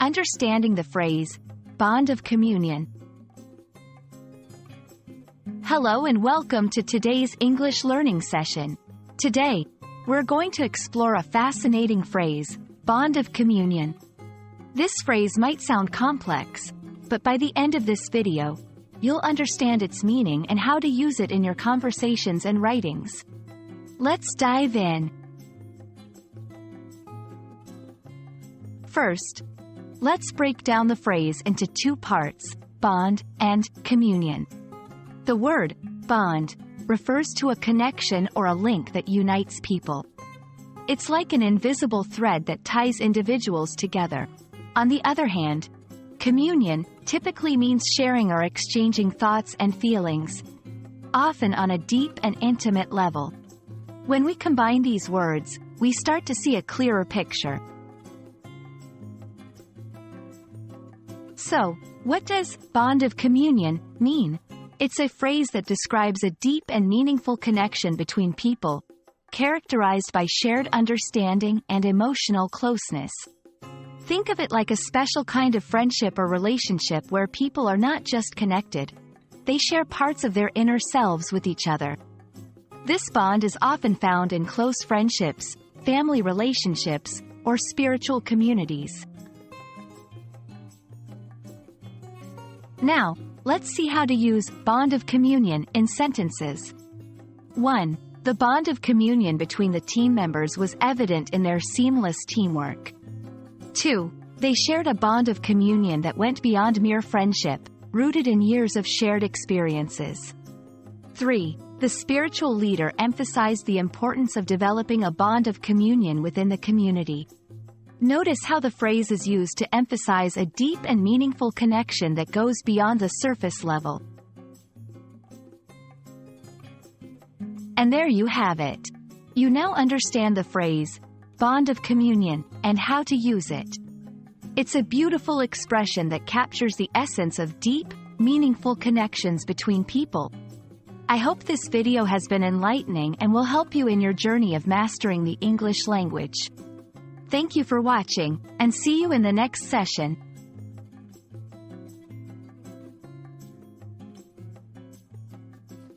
Understanding the phrase, bond of communion. Hello and welcome to today's English learning session. Today, we're going to explore a fascinating phrase, bond of communion. This phrase might sound complex, but by the end of this video, you'll understand its meaning and how to use it in your conversations and writings. Let's dive in. First, let's break down the phrase into two parts, bond and communion. The word bond refers to a connection or a link that unites people. It's like an invisible thread that ties individuals together. On the other hand, communion typically means sharing or exchanging thoughts and feelings, often on a deep and intimate level. When we combine these words, we start to see a clearer picture. So, what does bond of communion mean? It's a phrase that describes a deep and meaningful connection between people, characterized by shared understanding and emotional closeness. Think of it like a special kind of friendship or relationship where people are not just connected, they share parts of their inner selves with each other. This bond is often found in close friendships, family relationships, or spiritual communities. Now, let's see how to use bond of communion in sentences. 1. The bond of communion between the team members was evident in their seamless teamwork. 2. They shared a bond of communion that went beyond mere friendship, rooted in years of shared experiences. 3. The spiritual leader emphasized the importance of developing a bond of communion within the community. Notice how the phrase is used to emphasize a deep and meaningful connection that goes beyond the surface level. And there you have it. You now understand the phrase, bond of communion, and how to use it. It's a beautiful expression that captures the essence of deep, meaningful connections between people. I hope this video has been enlightening and will help you in your journey of mastering the English language. Thank you for watching, and see you in the next session.